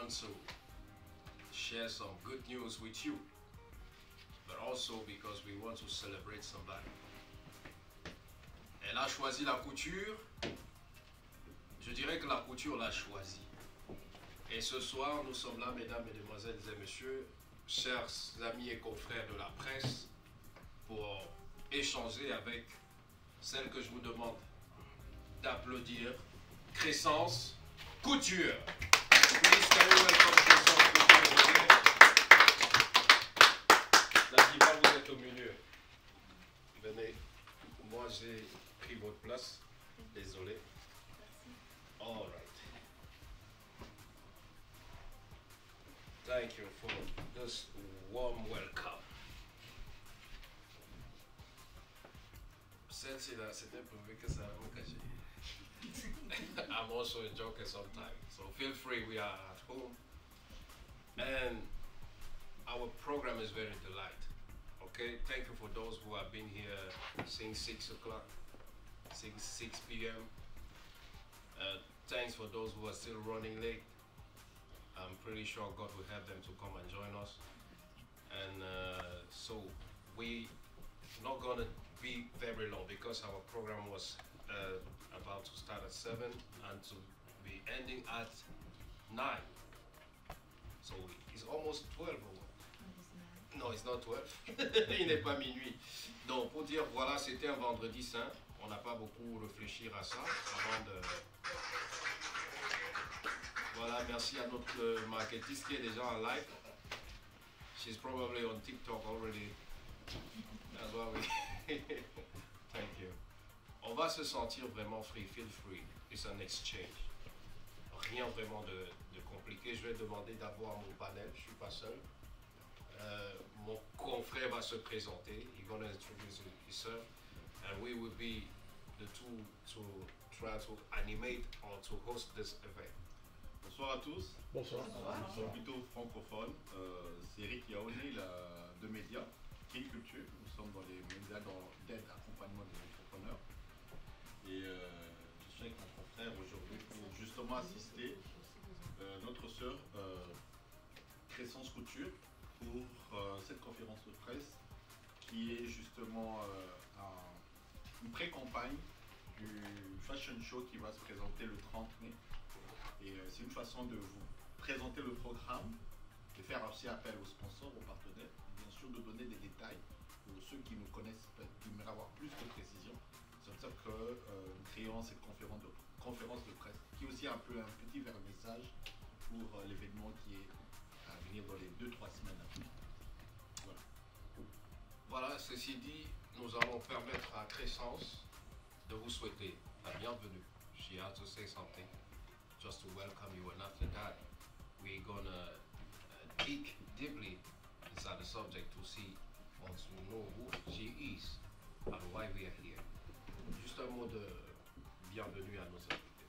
want to share some good news with you, but also because we want to celebrate somebody. Elle a choisi la couture. Je dirais que la couture l'a choisi. Et ce soir, nous sommes là, mesdames, mesdemoiselles et messieurs, chers amis et confrères de la presse, pour échanger avec celle que je vous demande d'applaudir, Crescence Couture. Please, can you welcome Crescence Couture? La diva, vous êtes au milieu. Venez, moi j'ai pris votre place, désolé. All right. Thank you for this warm welcome. Celle-ci-là, c'était prévu que ça va me cacher. I'm also a joker sometimes, so feel free, we are at home. And our program is very delight. Okay, thank you for those who have been here since 6 o'clock, 6 p.m. Thanks for those who are still running late. I'm pretty sure God will help them to come and join us. And so we're not going to be very long because our program was about to start at 7 and to be ending at 9. So it's almost 12 or what? Non, it's not 12. Il n'est pas minuit. Donc pour dire, voilà, c'était un vendredi saint. On n'a pas beaucoup réfléchi à ça avant de... Voilà, merci à notre marketiste qui est déjà en live. She's probably on TikTok already. That's why we... Thank you. On va se sentir vraiment free, feel free. It's an exchange. Rien vraiment de compliqué. Je vais demander d'avoir mon panel, je ne suis pas seul. Mon confrère va se présenter. He's going to introduce himself. And we will be the two to try to animate or to host this event. Bonsoir à tous. Bonsoir. Bonsoir. Plutôt francophone. C'est Eric Yaoné, de Média, King Culture. Nous sommes dans les médias d'aide accompagnement des entrepreneurs. Et je suis avec mon confrère aujourd'hui pour justement assister notre sœur Crescence Couture pour cette conférence de presse qui est justement une pré-campagne du Fashion Show qui va se présenter le 30 mai. Et c'est une façon de vous présenter le programme, de faire aussi appel aux sponsors, aux partenaires, bien sûr de donner des détails pour ceux qui nous connaissent, qui aimeraient avoir plus de précision. C'est pour ça que nous créons cette conférence de presse, qui est aussi un peu un petit vernissage pour l'événement qui est à venir dans les 2-3 semaines à venir. Voilà. Voilà, ceci dit, nous allons permettre à Crescence de vous souhaiter la bienvenue. She has to say something. Just to welcome you, and after that we're gonna dig deeply inside the subject to see or to know who she is and why we are here. Juste un mot de bienvenue à nos invités.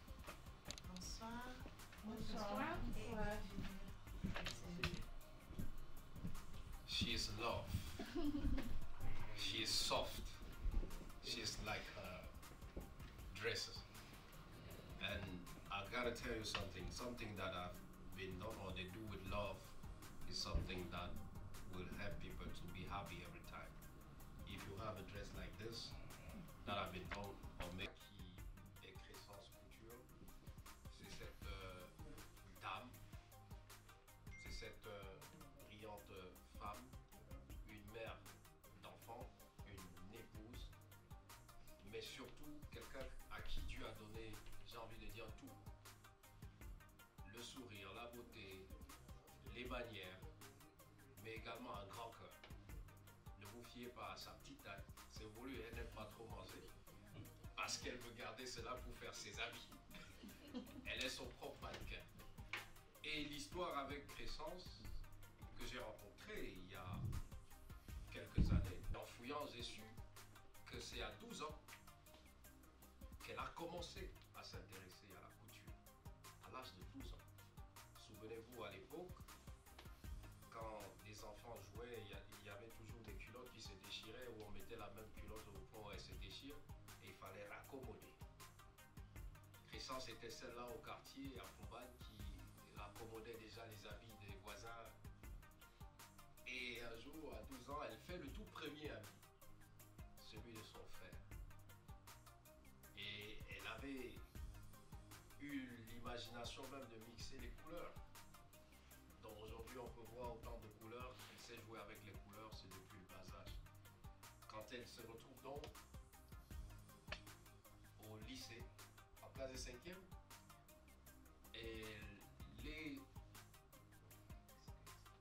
Bonsoir. Bonsoir. Bonsoir. She is love. She is soft. She is like her dresses. And I gotta tell you something that I've been done or they do with love is something that will help people to be happy every time. If you have a dress like this that I've been done or make qui est Crescence Couture, c'est cette dame, c'est cette brillante femme, une mère d'enfants, une épouse, mais surtout quelqu'un à qui Dieu a donné, j'ai envie de dire tout. Le sourire, la beauté, les manières, mais également un grand cœur. Ne vous fiez pas à sa petite taille, c'est voulu, elle n'aime pas trop manger, parce qu'elle veut garder cela pour faire ses habits. Elle est son propre mannequin. Et l'histoire avec Crescence, que j'ai rencontrée il y a quelques années, en fouillant, j'ai su que c'est à 12 ans qu'elle a commencé à s'intéresser à la couture, à l'âge de 12 ans. Souvenez-vous, à l'époque, quand des enfants jouaient, il y avait toujours des culottes qui se déchiraient, où on mettait la même culotte au point où elle se déchire, et il fallait raccommoder. Crescence était celle-là au quartier, à Pombagne, qui la accommodait déjà les habits des voisins. Et un jour, à 12 ans, elle fait le tout premier habit, celui de son frère. Et elle avait eu l'imagination même de mixer les couleurs. Donc aujourd'hui, on peut voir autant de couleurs. Elle sait jouer avec les couleurs, c'est depuis le bas âge. Quand elle se retrouve donc au lycée, en classe de 5e,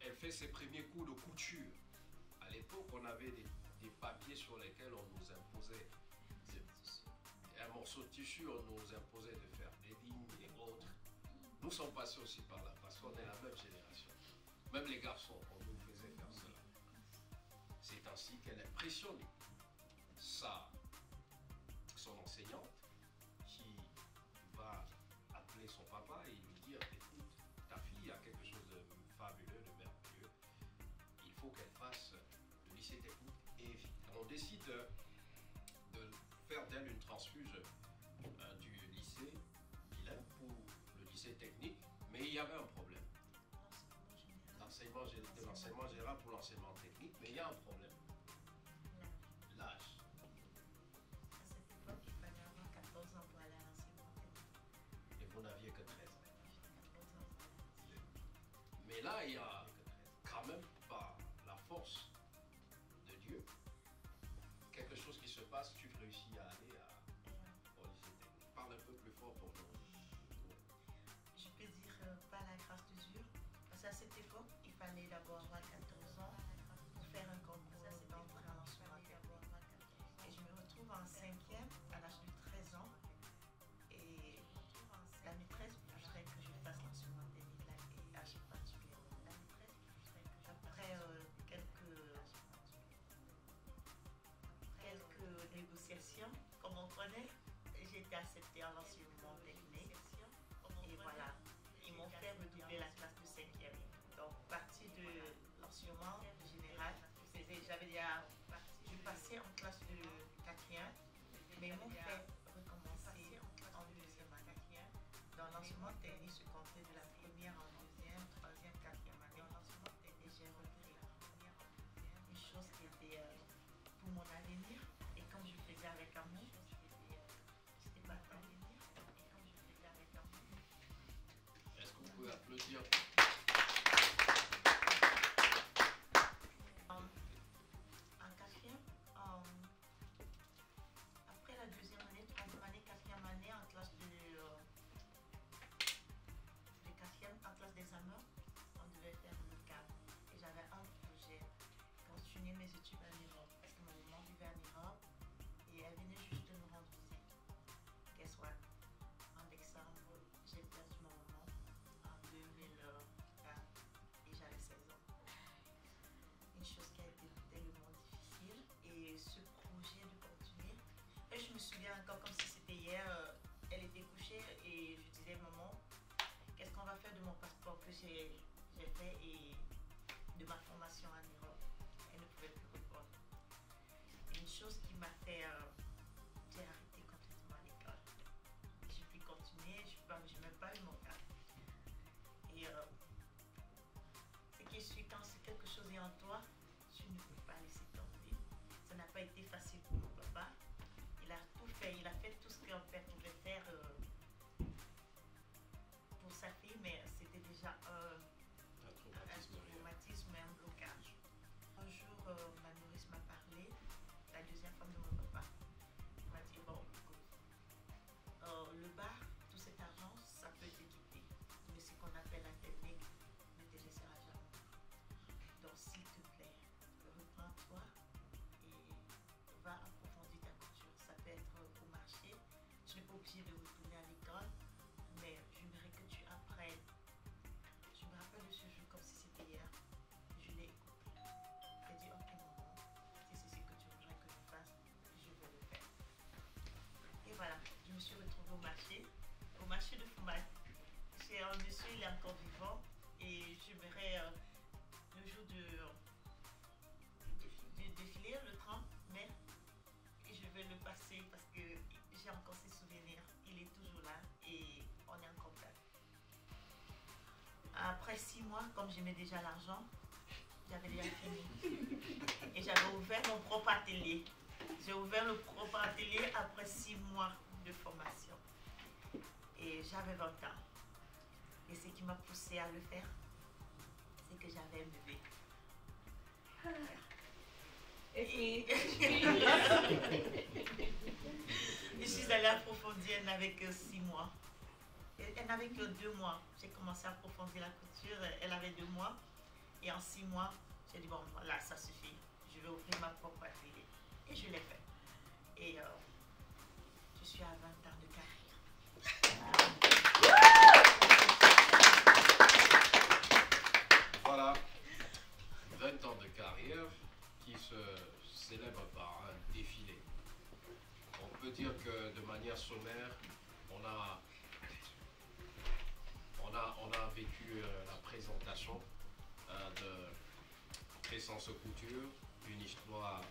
elle fait ses premiers cours de couture. À l'époque, on avait des papiers sur lesquels on nous imposait un morceau de tissu, on nous imposait de faire des lignes et autres. Nous sommes passés aussi par là, parce qu'on est la même génération. Même les garçons, on nous faisait faire cela. C'est ainsi qu'elle impressionne son enseignante, qui va appeler son papa et lui dire, écoute, ta fille a quelque chose de fabuleux, de merveilleux, il faut qu'elle fasse le lycée technique. Et on décide de faire d'elle une transfuge du lycée bilingue pour le lycée technique, mais il y avait un problème. De l'enseignement général pour l'enseignement technique, mais il y a un problème. L'âge. À cette époque, il fallait avoir 14 ans pour aller à l'enseignement technique. Et vous n'aviez que 13 ans. Mais là, il y a quand même, par la force de Dieu, quelque chose qui se passe, tu réussis à aller au lycée technique. Parle un peu plus fort pour nous. Je peux dire pas la grâce de Dieu. Parce qu'à cette époque, il fallait d'abord avoir 14 ans pour faire un concours d'entrée en l'enseignement technique. Et je me retrouve en 5e à l'âge de 13 ans. Et la maîtresse voudrait que je fasse l'enseignement technique là, et âge particulier. Après quelques négociations, comme on connaît, j'ai été acceptée en l'enseignement technique. Et voilà. Ils m'ont fait redoubler la classe de 5e. Donc, partie de l'enseignement général, je passais en classe de 4e, mais ils m'ont fait recommencer en 2e année. Dans l'enseignement technique, je comptais de la première en 2e, 3e, 4e année. Et j'ai repris une chose qui était pour mon avenir. Et comme je faisais avec amour, c'était pas tant. Est-ce qu'on peut applaudir? En 4e, après la 2e année, 3e année, 4e année, en classe de 4e, en classe d'examen, on devait faire le cadre. Et j'avais un projet, continuer mes études en Europe, parce que ma maman vivait en Europe et elle venait juste de nous rendre visite. Guess what? En décembre, j'ai perdu ma maman en 2004 et j'avais 16 ans. Une chose qui a été tellement difficile et ce projet de continuer. Et je me souviens encore comme si c'était hier, elle était couchée et je disais maman, qu'est-ce qu'on va faire de mon passeport que j'ai fait et de ma formation en Europe? Elle ne pouvait plus répondre. Une chose qui m'a fait, j'ai arrêté complètement l'école. J'ai pu continuer, je n'ai même pas eu mon cas. Et ce qui est quand c'est quelque chose est en toi, tu ne peux pas laisser tomber. Ça n'a pas été facile pour mon papa. Il a tout fait, il a fait tout ce qu'un père pouvait faire pour sa fille, mais c'était déjà un traumatisme et un blocage. Un jour, ma nourrice m'a parlé, la deuxième femme de mon papa. Elle m'a dit, bon, écoute, le bar, tout cet argent, ça peut te quitter. Mais ce qu'on appelle la technique ne te laissera jamais. Donc, s'il te plaît, reprends-toi et va approfondir ta culture. Ça peut être au marché. Tu n'es pas obligé de retourner à l'école, mais j'aimerais que tu apprennes. Je me rappelle de ce jour comme si c'était hier. Je l'ai écouté. J'ai dit, ok maman, si c'est ce que tu voudrais que je fasse, je vais le faire. Et voilà, je me suis retrouvée au marché de Fumbai. J'ai un monsieur, il est encore vivant et j'aimerais le jour de défilé, le 30 mai, et je vais le passer parce que j'ai encore ses souvenirs. Il est toujours là et on est en contact. après 6 mois, comme j'aimais déjà l'argent, j'avais déjà fini. Et j'avais ouvert mon propre atelier. J'ai ouvert le propre atelier après 6 mois de formation. Et j'avais 20 ans. Et ce qui m'a poussé à le faire, c'est que j'avais un bébé. Et je suis allée approfondir, elle n'avait que 6 mois. Elle n'avait que 2 mois. J'ai commencé à approfondir la couture, elle avait 2 mois. Et en 6 mois, j'ai dit, bon, voilà, ça suffit. Je vais ouvrir ma propre atelier. Et je l'ai fait. Et je suis à 20 ans de carrière. Voilà, 20 ans de carrière qui se célèbre par un défilé. On peut dire que de manière sommaire, on a vécu la présentation de Crescence Couture, une histoire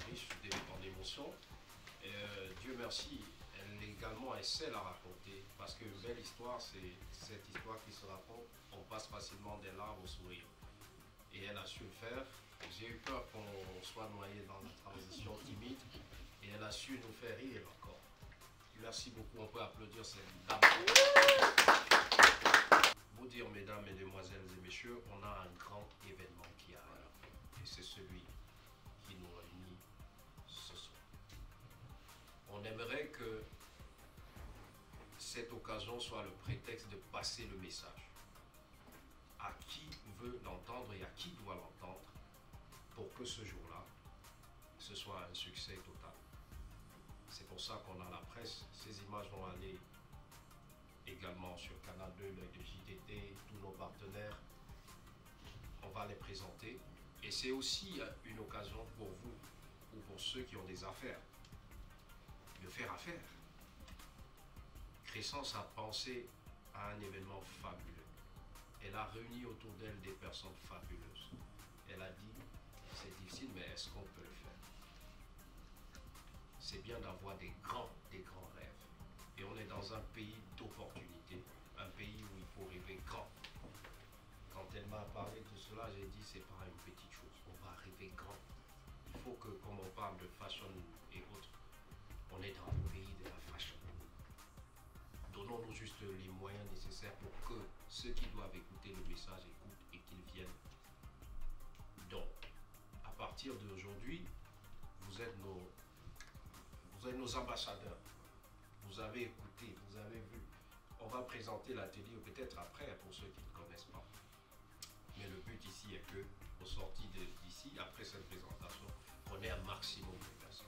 riche en émotions. Et Dieu merci, elle sait la raconter, parce qu'une belle histoire, c'est cette histoire qui se raconte, on passe facilement des larmes au sourire. Et elle a su le faire. J'ai eu peur qu'on soit noyé dans la transition timide, et elle a su nous faire rire encore. Merci beaucoup, on peut applaudir cette dame. Vous dire, mesdames, mesdemoiselles et messieurs, on a un grand événement qui arrive, et c'est celui qui nous réunit ce soir. On aimerait que cette occasion soit le prétexte de passer le message à qui veut l'entendre et à qui doit l'entendre pour que ce jour-là, ce soit un succès total. C'est pour ça qu'on a la presse. Ces images vont aller également sur Canal 2, l'œil de JTT, tous nos partenaires. On va les présenter. Et c'est aussi une occasion pour vous ou pour ceux qui ont des affaires de faire affaire. Crescence a pensé à un événement fabuleux. Elle a réuni autour d'elle des personnes fabuleuses. Elle a dit, c'est difficile, mais est-ce qu'on peut le faire? C'est bien d'avoir des grands rêves. Et on est dans un pays d'opportunités, un pays où il faut rêver grand. Quand elle m'a parlé de cela, j'ai dit, c'est pas une petite chose, on va rêver grand. Il faut que, comme on parle de fashion et autres, on est dans le pays de la fashion. Donnons-nous juste les moyens nécessaires pour que ceux qui doivent écouter le message écoutent et qu'ils viennent. Donc, à partir d'aujourd'hui, vous êtes nos ambassadeurs. Vous avez écouté, vous avez vu. On va présenter l'atelier peut-être après pour ceux qui ne connaissent pas. Mais le but ici est que, au sorti d'ici, après cette présentation, on ait un maximum de personnes.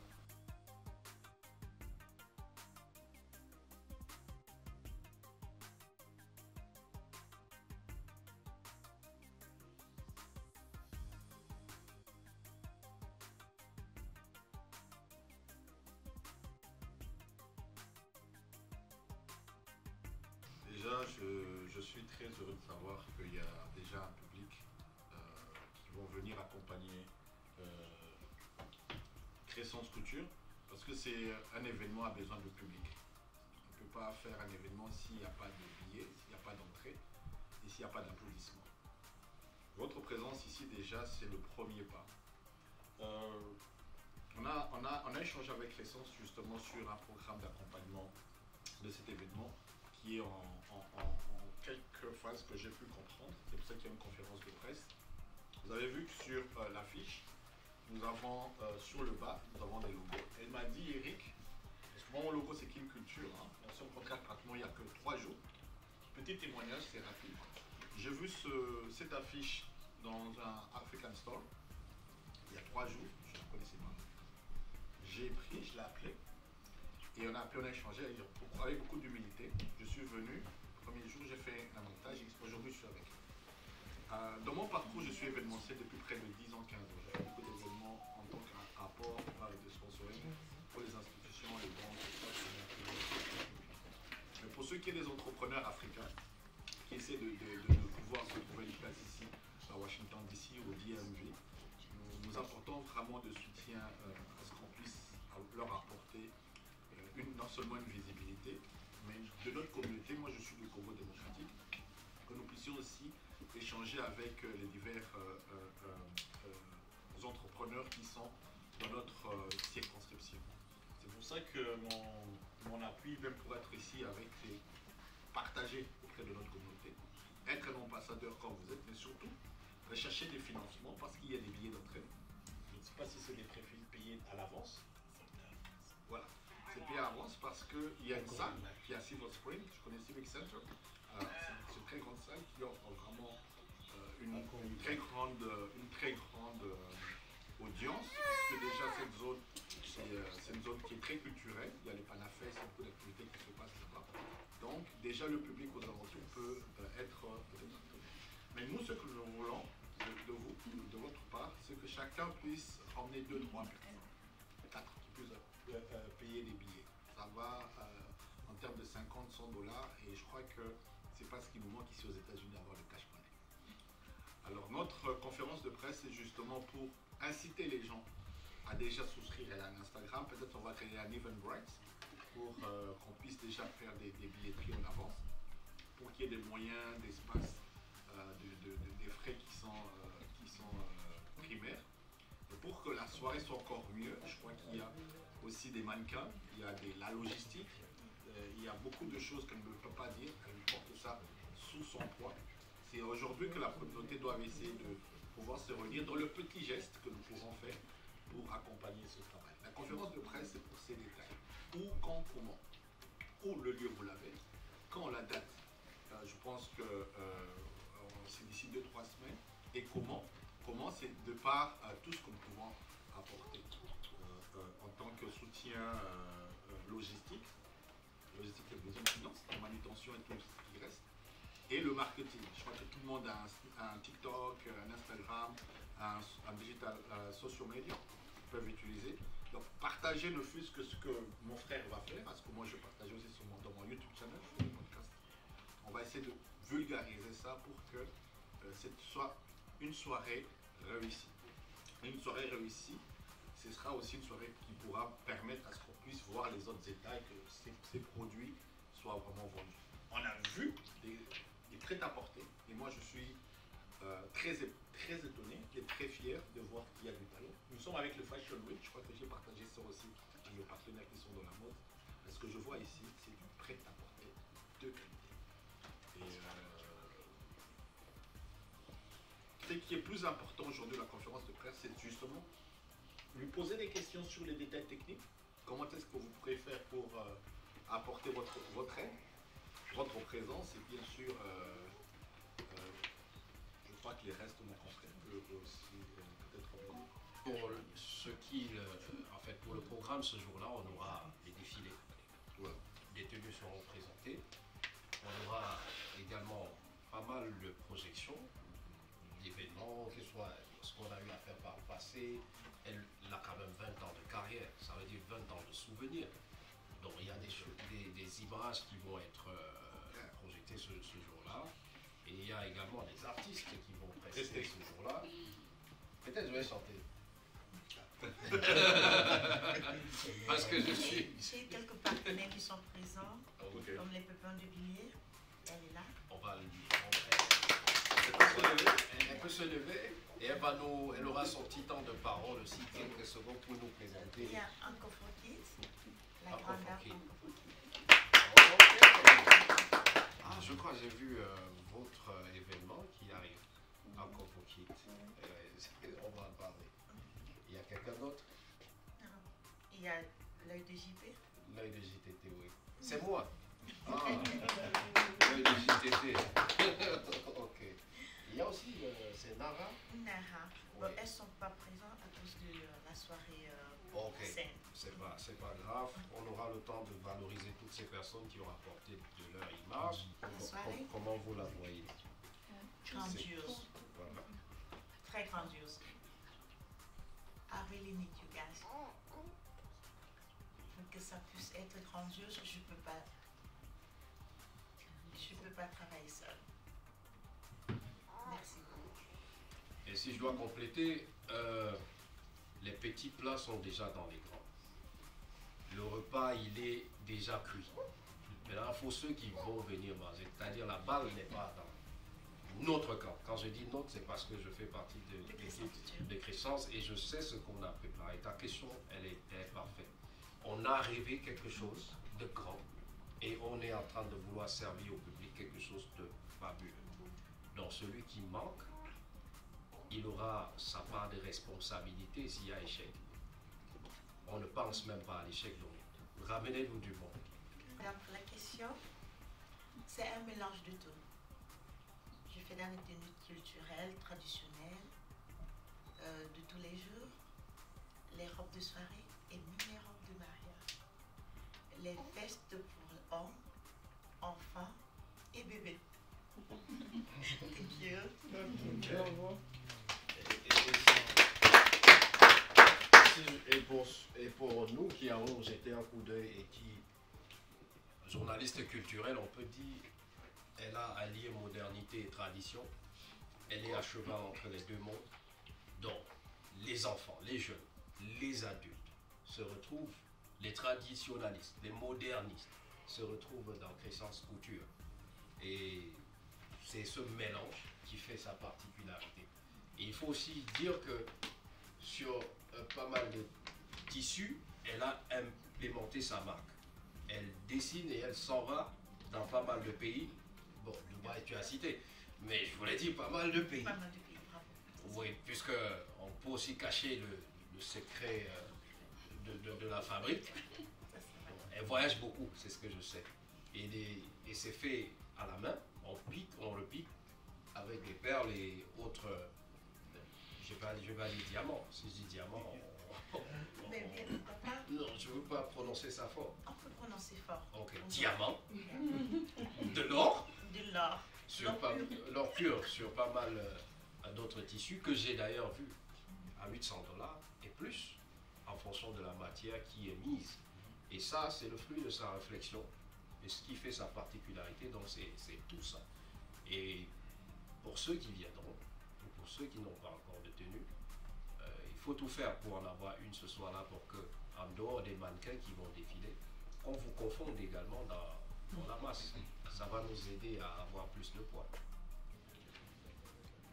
Déjà, je suis très heureux de savoir qu'il y a déjà un public qui vont venir accompagner Crescence Couture, parce que c'est un événement à besoin de public. On ne peut pas faire un événement s'il n'y a pas de billets, s'il n'y a pas d'entrée et s'il n'y a pas d'applaudissements. Votre présence ici déjà, c'est le premier pas. On a échangé avec Crescence justement sur un programme d'accompagnement de cet événement qui est en quelques phases que j'ai pu comprendre. C'est pour ça qu'il y a une conférence de presse. Vous avez vu que sur l'affiche, nous avons sur le bas, nous avons des logos. Elle m'a dit, Eric, mon logo c'est Kim Culture, hein. On s'est rencontrés pratiquement il n'y a que 3 jours. Petit témoignage, c'est rapide. J'ai vu cette affiche dans un African Store il y a 3 jours, je ne la connaissais pas. J'ai pris, je l'ai appelé. Et on a échangé avec beaucoup d'humilité. Je suis venu, le premier jour j'ai fait un montage, aujourd'hui je suis avec elle. Dans mon parcours, je suis événementiel depuis près de 10 ans, 15 ans. J'ai fait beaucoup d'événements en tant qu'apport de sponsoring pour les institutions, les banques, tout ça. Mais pour ceux qui sont des entrepreneurs africains qui essaient de pouvoir se trouver une place ici, à Washington DC ou au DMV, nous apportons vraiment de soutien à ce qu'on puisse leur apporter non seulement une visibilité, mais de notre communauté, moi je suis du Congo démocratique, que nous puissions aussi échanger avec les divers entrepreneurs qui sont dans notre circonscription. C'est pour ça que mon appui, même pour être ici avec les partager auprès de notre communauté, être un ambassadeur comme vous êtes, mais surtout rechercher des financements parce qu'il y a des billets d'entrée. Je ne sais pas si c'est des prix payés à l'avance. Voilà, c'est payé à l'avance parce qu'il y a une salle qui est à Silver Spring, je connais Civic Center. C'est une très grande salle qui offre vraiment une très grande audience, parce que déjà cette zone, c'est une zone qui est très culturelle, il y a les panafestes, il y a beaucoup d'activités qui se passent là-bas. Donc déjà le public aux alentours peut être mais nous ce que nous voulons de vous, de votre part, c'est que chacun puisse emmener 2-3 personnes, 4 qui puissent payer des billets. Ça va en termes de 50-100 dollars et je crois que c'est pas ce qui nous manque ici aux États-Unis, avoir le cash money. Alors notre conférence de presse est justement pour inciter les gens à déjà souscrire à un Instagram. Peut-être on va créer un Eventbrite pour qu'on puisse déjà faire des billetteries en avance, pour qu'il y ait des moyens, d'espace, des frais qui sont primaires. Et pour que la soirée soit encore mieux, je crois qu'il y a aussi des mannequins, il y a la logistique, il y a beaucoup de choses qu'elle ne peut pas dire, elle porte ça sous son poids. C'est aujourd'hui que la communauté doit essayer de pouvoir se réunir dans le petit geste que nous pouvons faire pour accompagner ce travail. La conférence de presse, c'est pour ces détails. Où, quand, comment. Où le lieu, vous l'avez. Quand la date, je pense que c'est d'ici 2-3 semaines. Et comment. Comment, c'est de par tout ce que nous pouvons apporter en tant que soutien logistique. Logistique, il y a besoin de finances, de manutention et tout ce qui reste. Et le marketing. Je crois que tout le monde a un TikTok, un Instagram, un digital social media qu'ils peuvent utiliser. Donc partager ne fût-ce que ce que mon frère va faire, parce que moi je partage aussi dans mon YouTube channel, je fais des podcasts. On va essayer de vulgariser ça pour que cette soit une soirée réussie. Une soirée réussie, ce sera aussi une soirée qui pourra permettre à ce qu'on puisse voir les autres États et que ces produits soient vraiment vendus. On a vu des prêt-à-porter et moi je suis très étonné et très fier de voir qu'il y a du talent. Nous sommes avec le Fashion Week, je crois que j'ai partagé ça aussi avec mes partenaires qui sont dans la mode. Ce que je vois ici, c'est du prêt-à-porter de qualité. Et ce qui est plus important aujourd'hui de la conférence de presse, c'est justement lui poser des questions sur les détails techniques. Comment est-ce que vous pourrez faire pour apporter votre aide, votre présence et bien sûr, je crois que les restes de mon confrère peuvent aussi peut-être pour ce qui, en fait, pour le programme ce jour-là, on aura les défilés. Voilà. Les tenues seront présentées. On aura également pas mal de projections, d'événements, que ce soit ce qu'on a eu à faire par le passé. Elle a quand même 20 ans de carrière, ça veut dire 20 ans de souvenirs. Donc il y a des images qui vont être projetées ce jour-là. Et il y a également des artistes qui vont prester ce jour-là. Peut-être je vais chanter. Parce que je suis... J'ai quelques partenaires qui sont présents, Okay. comme les pépins de billets. Elle est là. On va elle peut se lever et elle aura son petit temps de parole aussi, quelques secondes pour nous présenter. Il y a Uncle Kids, la Uncle grande dame Kids. Uncle Kids. Ah, je crois que j'ai vu votre événement qui arrive, Uncle Kids. On va en parler. Il y a quelqu'un d'autre? Il y a l'œil de JP. L'œil de JTT, oui. C'est moi. Ah, l'œil de JTT. Ok. Il y a aussi, c'est Nara. Nara. Oui. Bon, elles ne sont pas présentes à cause de la soirée Ok. scène. C'est pas grave. On aura le temps de valoriser toutes ces personnes qui ont apporté de leur image. soirée. Comment vous la voyez? Grandiose. Voilà. Très grandiose. I really need you guys. Pour que ça puisse être grandiose, je peux pas travailler seul. Merci beaucoup. Et si je dois compléter, les petits plats sont déjà dans les grands. Le repas, il est déjà cuit. Maintenant, il faut ceux qui vont venir manger. C'est-à-dire la balle n'est pas notre camp. Quand je dis notre, c'est parce que je fais partie de l'équipe de Crescence et je sais ce qu'on a préparé. Ta question, elle est parfaite. On a rêvé quelque chose de grand et on est en train de vouloir servir au public quelque chose de fabuleux. Donc celui qui manque, il aura sa part de responsabilité s'il y a échec. On ne pense même pas à l'échec, donc ramenez-nous du monde. Alors la question, c'est un mélange de tout. Je fais dans les tenues culturelles, traditionnelles, de tous les jours, les robes de soirée et même les robes de mariage. Les vestes pour hommes, enfants et bébés. Thank you. Et pour nous qui avons jeté un coup d'œil et qui, journaliste culturel, on peut dire, elle a allié modernité et tradition. Elle est à cheval entre les deux mondes. Donc, les enfants, les jeunes, les adultes se retrouvent, les traditionnalistes, les modernistes se retrouvent dans Crescence Couture. Et c'est ce mélange qui fait sa particularité. Et il faut aussi dire que sur pas mal de tissus, elle a implémenté sa marque. Elle dessine et elle s'en va dans pas mal de pays. Bon, Dubaï, tu as cité, mais je voulais dire pas mal de pays. Pas mal de pays, bravo. Oui, puisque on peut aussi cacher le secret de la fabrique. Ça, c'est vrai. Elle voyage beaucoup, c'est ce que je sais. Et c'est fait à la main, on le pique avec des perles et autres. Je vais pas dire diamants. Si je dis diamant, Mais bien, papa, non, je ne veux pas prononcer ça fort. on peut prononcer fort. Ok, diamant, de l'or, De l'or. l'or pur sur pas mal d'autres tissus que j'ai d'ailleurs vu à $800 et plus en fonction de la matière qui est mise. Et ça, c'est le fruit de sa réflexion et ce qui fait sa particularité. Donc, c'est tout ça. Et pour ceux qui viendront, ou pour ceux qui n'ont pas encore de tenue, il faut tout faire pour en avoir une ce soir-là pour que, en dehors des mannequins qui vont défiler, on vous confonde également dans la masse. Ça va nous aider à avoir plus de poids.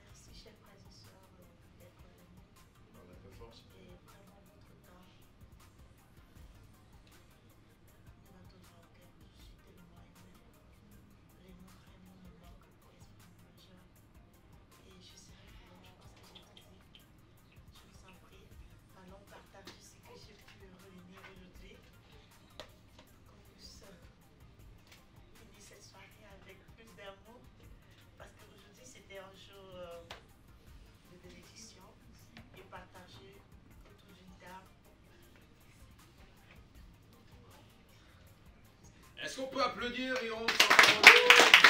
Merci, chers frères et sœurs, d'être venus. Dans la performance. Et vraiment, votre temps ne va tout manquer. Je suis tellement aimée. Les mots vraiment me manquent pour exprimer ma joie. Et je serai pour moi parce que j'ai tout dit. Je vous en prie, allons partager ce que j'ai pu réunir aujourd'hui. Qu'on puisse finir cette soirée avec plus d'amour. Parce qu'aujourd'hui, c'était un jour de bénédiction et partager autour d'une table. Est-ce qu'on peut applaudir et on s'en